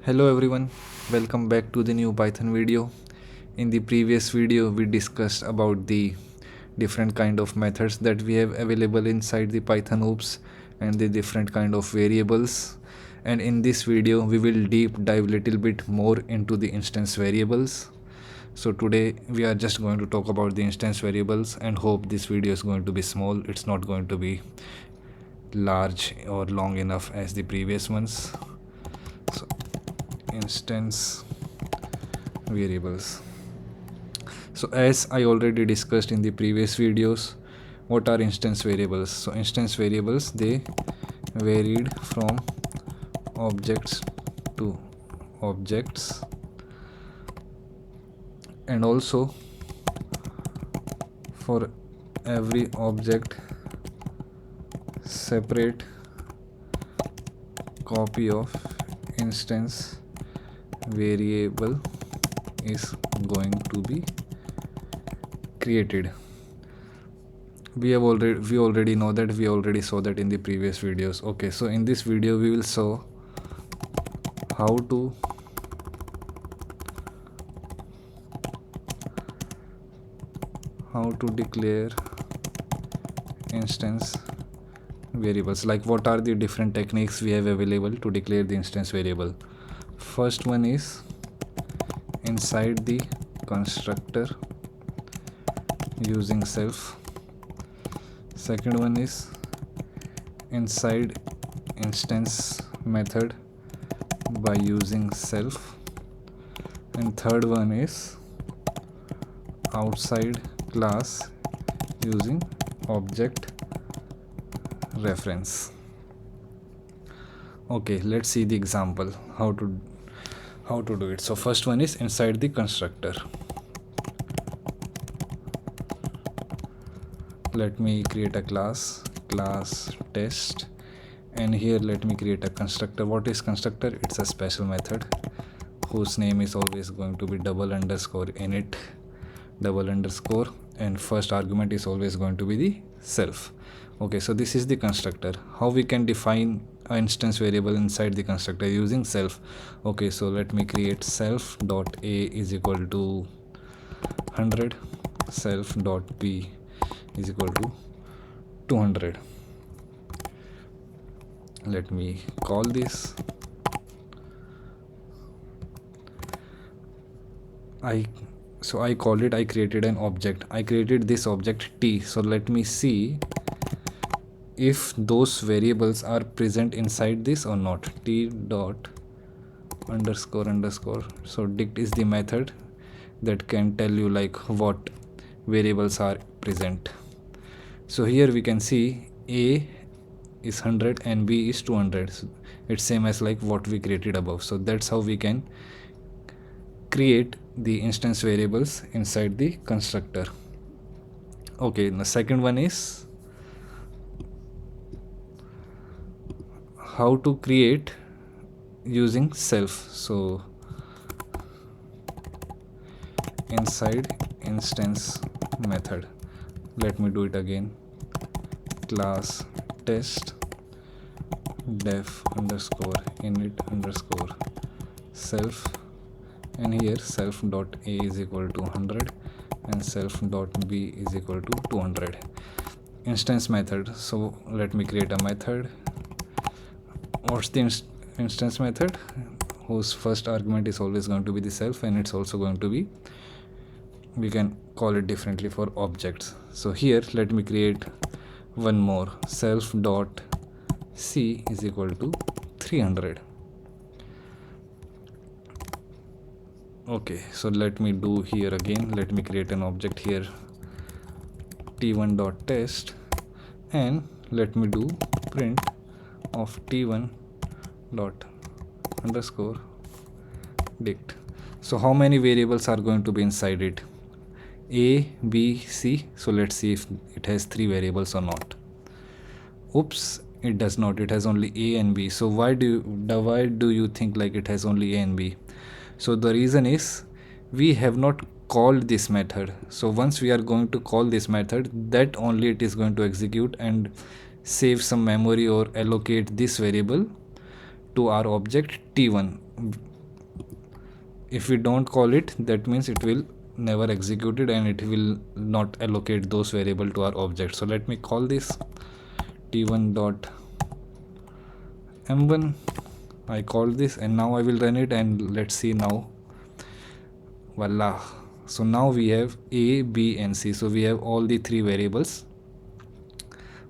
Hello everyone, welcome back to the new Python video. In the previous video we discussed about the different kind of methods that we have available inside the Python OOPS and the different kind of variables, and in this video we will deep dive little bit more into the instance variables. So today we are just going to talk about the instance variables and hope this video is going to be small. It's not going to be large or long enough as the previous ones. So instance variables. So as I already discussed in the previous videos, what are instance variables? So instance variables, they varied from objects to objects, and also for every object separate copy of instance variable is going to be created. We already know that, we already saw that in the previous videos. Okay, so in this video we will show how to declare instance variables, like what are the different techniques we have available to declare the instance variable. First one is inside the constructor using self. Second one is inside instance method by using self, and third one is outside class using object reference. Okay, let's see the example how to do it. So first one is inside the constructor. Let me create a class test, and here let me create a constructor. What is constructor? It's a special method whose name is always going to be double underscore init double underscore, and first argument is always going to be the self. Okay, so this is the constructor. How we can define an instance variable inside the constructor? Using self. Okay, so let me create self dot a is equal to 100, self dot b is equal to 200. Let me call this. I called it, I created an object. I created this object t. So let me see if those variables are present inside this or not. T dot underscore underscore. So dict is the method that can tell you like what variables are present. So here we can see a is 100 and b is 200. So it's same as like what we created above. So that's how we can create the instance variables inside the constructor. Okay, the second one is how to create using self. So inside instance method, let me do it again. Class test def underscore init underscore self, and here self dot a is equal to 100 and self dot b is equal to 200. Instance method. So let me create a method. What's the instance method? Whose first argument is always going to be the self, and it's also going to be, we can call it differently for objects. So here let me create one more. Self dot c is equal to 300. Okay, so let me do here again. Let me create an object here, t1 dot test, and let me do print of t1 dot underscore dict. So how many variables are going to be inside it? A, B, C. So let's see if it has 3 variables or not. Oops, it does not. It has only A and B. So why do you think like it has only A and B? So the reason is we have not called this method. So once we are going to call this method, that only it is going to execute and save some memory or allocate this variable to our object t1. if we don't call it, that means it will never execute it and it will not allocate those variable to our object. So let me call this t1 dot m1. I called this and now I will run it and let's see now. Voila. So now we have a, b and c. So we have all the three variables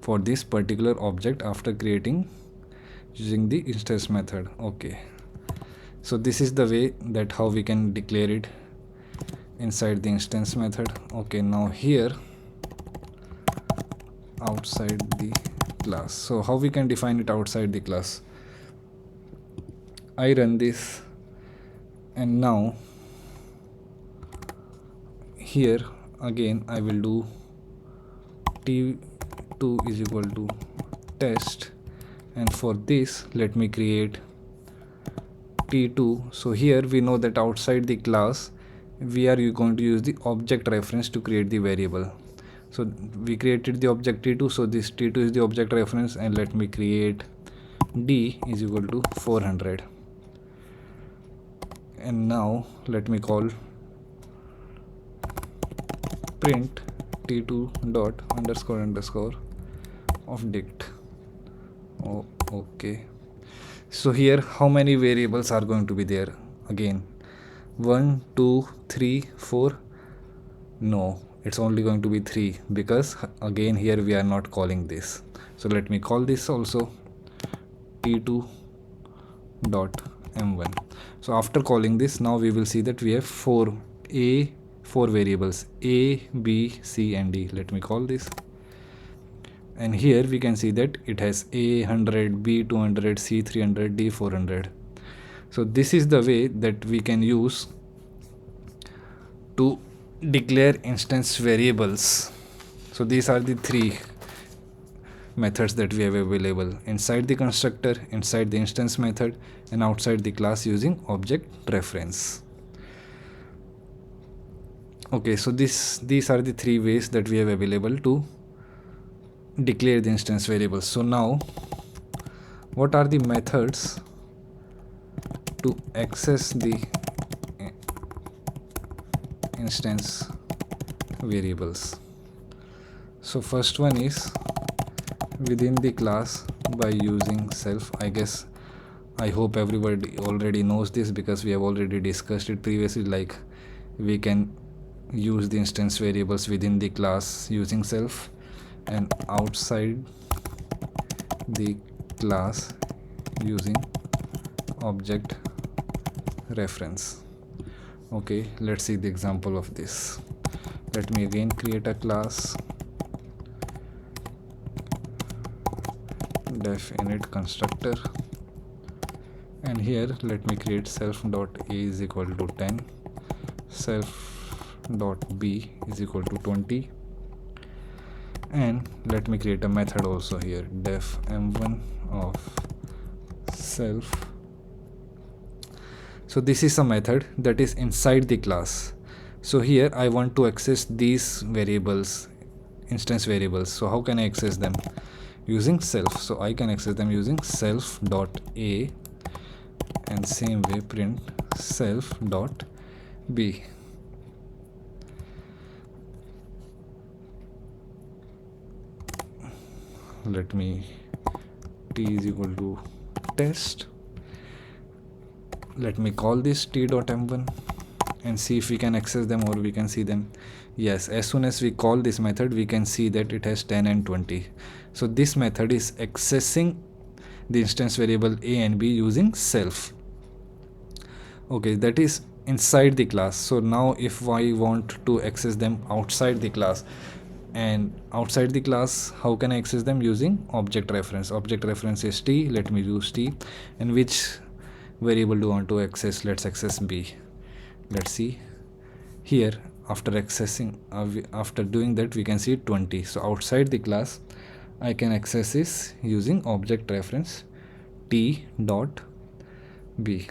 for this particular object after creating using the instance method. Okay, so this is the way that how we can declare it inside the instance method. Okay, now here outside the class, so how we can define it outside the class? I run this and now here again I will do t2 is equal to test, and for this let me create t2. So here we know that outside the class we are going to use the object reference to create the variable. So we created the object t2, so this t2 is the object reference, and let me create d is equal to 400, and now let me call print t2 dot underscore underscore of dict. Oh, okay. So here how many variables are going to be there? Again 1 2 3 4. No, it's only going to be 3 because again here we are not calling this. So let me call this also t2 dot m1. So after calling this, now we will see that we have four variables a, b, c and d. Let me call this, and here we can see that it has a 100, b 200, c 300, d 400. So this is the way that we can use to declare instance variables. So these are the three methods that we have available inside the constructor, inside the instance method, and outside the class using object reference. Okay, so these are the three ways that we have available to declare the instance variables. So now what are the methods to access the instance variables? So first one is within the class by using self. I hope everybody already knows this because we have already discussed it previously, like we can use the instance variables within the class using self and outside the class using object reference. Okay, let's see the example of this. Let me again create a class def init constructor, and here let me create self dot a is equal to 10, self dot b is equal to 20, and let me create a method also here, def m1 of self. So this is a method that is inside the class. So here I want to access these variables, instance variables. So how can I access them? Using self. So I can access them using self dot a, and same way print self dot b. Let me t is equal to test. Let me call this t dot m1 and see if we can access them or we can see them. Yes, as soon as we call this method we can see that it has 10 and 20. So this method is accessing the instance variable a and b using self. Okay, that is inside the class. So now if I want to access them outside the class, and outside the class how can I access them? Using object reference. Object reference is t. Let me use t. And which variable do I want to access? Let's access b. Let's see here, after accessing after doing that we can see 20. So outside the class I can access this using object reference t dot b.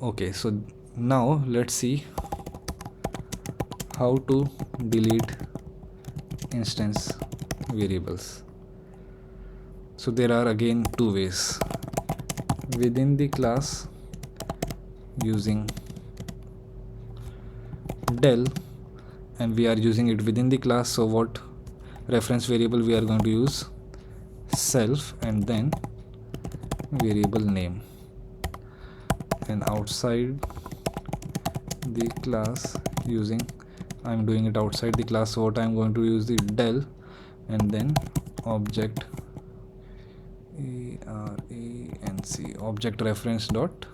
Okay, so now let's see how to delete instance variables. So there are again two ways: within the class using del, and we are using it within the class. So what reference variable we are going to use? Self, and then variable name. And outside the class, using, I'm doing it outside the class, so what I'm going to use the del, and then object object reference dot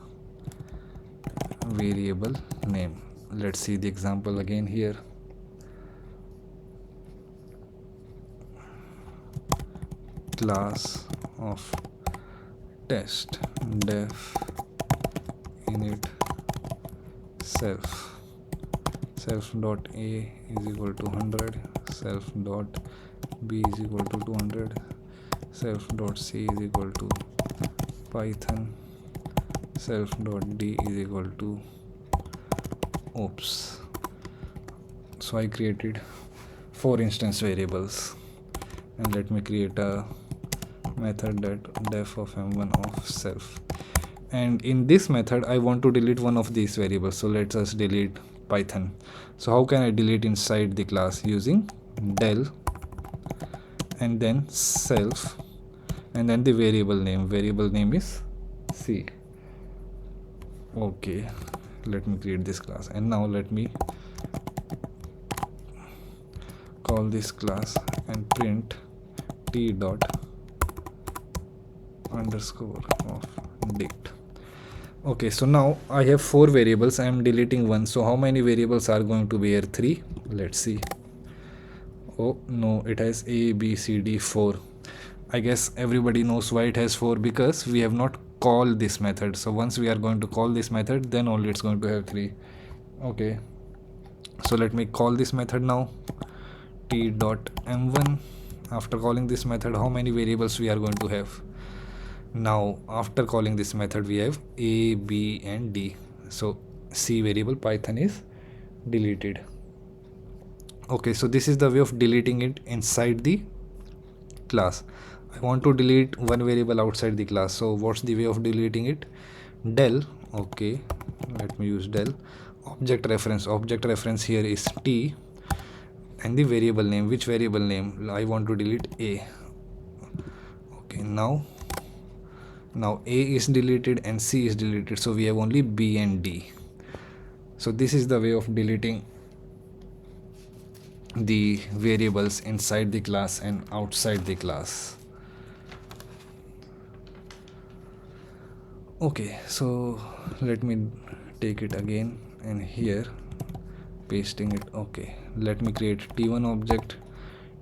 variable name. Let's see the example again here. Class of test def init self dot a is equal to 100, self dot b is equal to 200, self dot c is equal to python, self dot d is equal to oops. So I created 4 instance variables, and let me create a method that def of m1 of self, and in this method I want to delete one of these variables. So let's us delete python. So how can I delete inside the class? Using del, and then self, and then the variable name is c. Okay, let me create this class, and now let me call this class and print t dot underscore of dict. Okay, so now I have 4 variables. I am deleting one. So how many variables are going to be here? 3. Let's see. Oh no, it has a b c d 4. I guess everybody knows why it has 4, because we have not called this method. So once we are going to call this method, then only it's going to have 3. Okay, so let me call this method now, t dot m1. After calling this method, how many variables we are going to have? Now after calling this method, we have a, b and d. So c variable python is deleted. Okay, so this is the way of deleting it inside the class. I want to delete one variable outside the class. So what's the way of deleting it? Del. Okay, let me use del. Object reference here is t, and the variable name. Which variable name? I want to delete a. Okay, now a is deleted and c is deleted, so we have only b and d. So this is the way of deleting the variables inside the class and outside the class. Okay, so let me take it again, and here pasting it. Okay, let me create t1 object.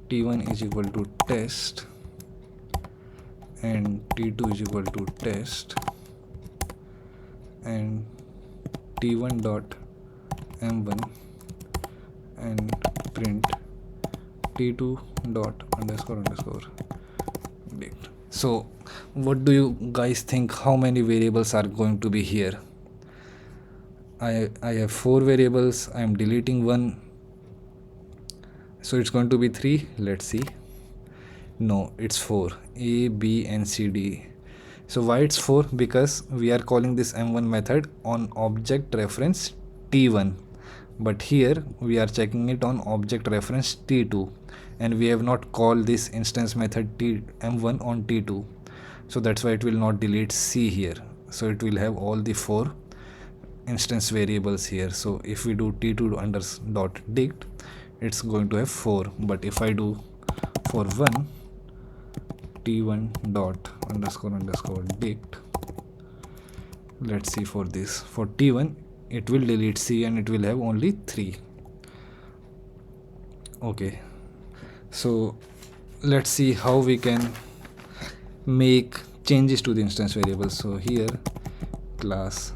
T1 is equal to test, and t2 is equal to test, and t1 dot m1, and print t2 dot underscore dict. So what do you guys think? How many variables are going to be here? I have 4 variables. I am deleting one, so it's going to be 3. Let's see. No, it's 4. A, b and c, d. So why it's 4? Because we are calling this m1 method on object reference t1, but here we are checking it on object reference t2, and we have not called this instance method m1 on t2, so that's why it will not delete c here. So it will have all the 4 instance variables here. So if we do t2 dot dict, it's going to have 4, but if I do for 1 t1 dot underscore dict, let's see for this. For t1 it will delete c and it will have only 3. Okay, so let's see how we can make changes to the instance variables. So here class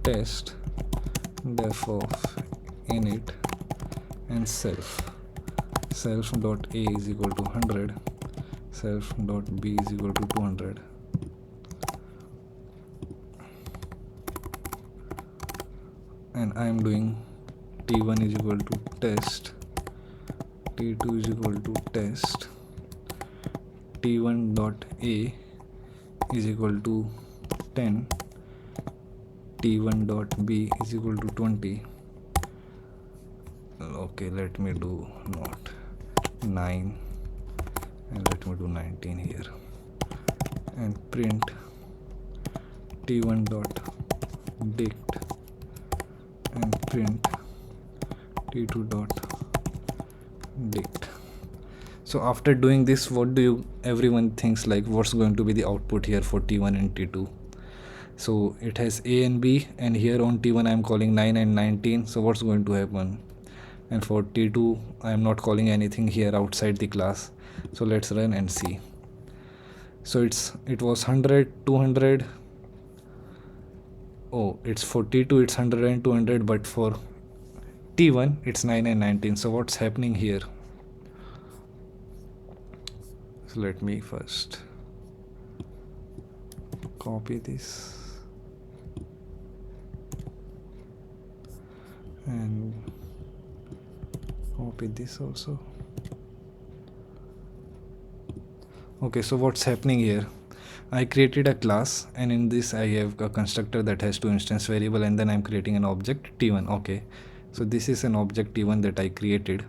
test def of init and self dot a is equal to 100, self dot b is equal to 200, and I am doing t1 is equal to test, t2 is equal to test, t1 dot a is equal to 10, t1 dot b is equal to 20. Okay, let me do not 9 and let me do 19 here, and print t1 dot dict and print t2 dot dict. So after doing this, what do you everyone thinks like what's going to be the output here for t1 and t2? So it has a and b, and here on t1 I am calling 9 and 19. So what's going to happen? And for t2 I am not calling anything here outside the class. So let's run and see. So it was 100, 200. Oh, it's for t2 it's 100 and 200, but for t1 it's 9 and 19. So what's happening here? So let me first copy this and copy this also. Okay, so what's happening here? I created a class, and in this I have a constructor that has two instance variable, and then I'm creating an object t1. Okay, so this is an object t1 that I created.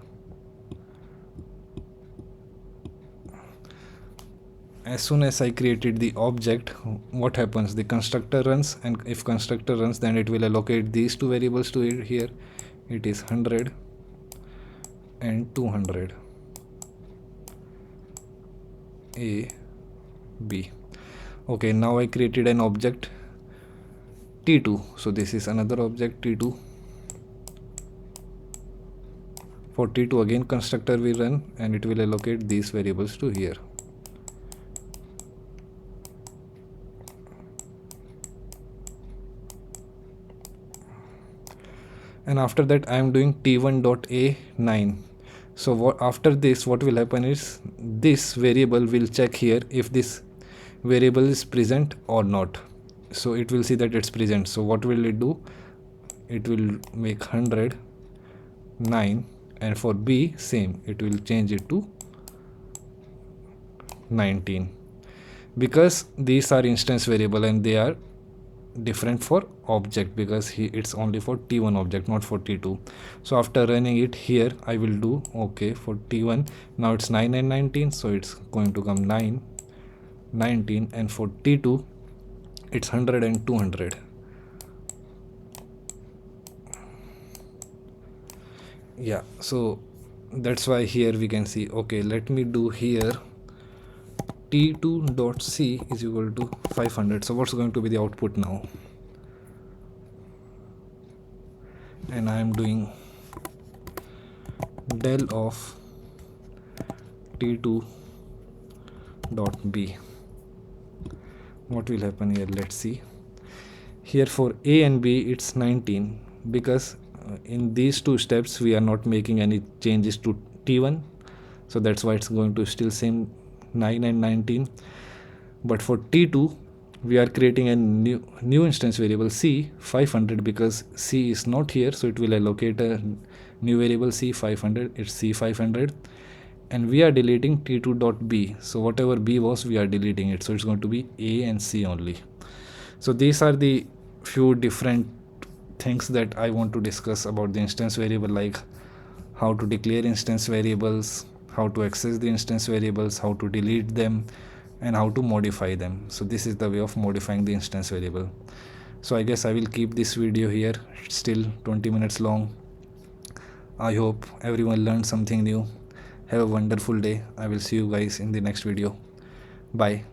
As soon as I created the object, what happens? The constructor runs, and if constructor runs, then it will allocate these two variables to it. Here it is 100 and 200, a b. Okay, now I created an object t2. So this is another object t2. For t2 again constructor will run, and it will allocate these variables to here. And after that I am doing t1 dot a 9. So what after this what will happen is this variable will check here if this variable is present or not. So it will see that it's present. So what will it do? It will make 100 9, and for b same, it will change it to 19, because these are instance variable and they are different for object, because it's only for t1 object, not for t2. So after running it here I will do okay for t1. Now it's 9 and 19, so it's going to come 9 19, and for t2 it's 100 and 200. Yeah, so that's why here we can see, okay, let me do here t2 dot c is equal to 500. So what's going to be the output now? And I am doing del of t2 dot b. What will happen here? Let's see. Here for a and b it's 19, because in these two steps we are not making any changes to t1, so that's why it's going to still same 9 and 19. But for t2 we are creating a new instance variable c 500, because c is not here, so it will allocate a new variable c 500. It's c 500, and we are deleting t2 dot b. So whatever b was, we are deleting it, so it's going to be a and c only. So these are the few different things that I want to discuss about the instance variable, like how to declare instance variables, how to access the instance variables, how to delete them, and how to modify them. So this is the way of modifying the instance variable. So I guess I will keep this video here. It's still 20 minutes long. I hope everyone learned something new. Have a wonderful day. I will see you guys in the next video. Bye.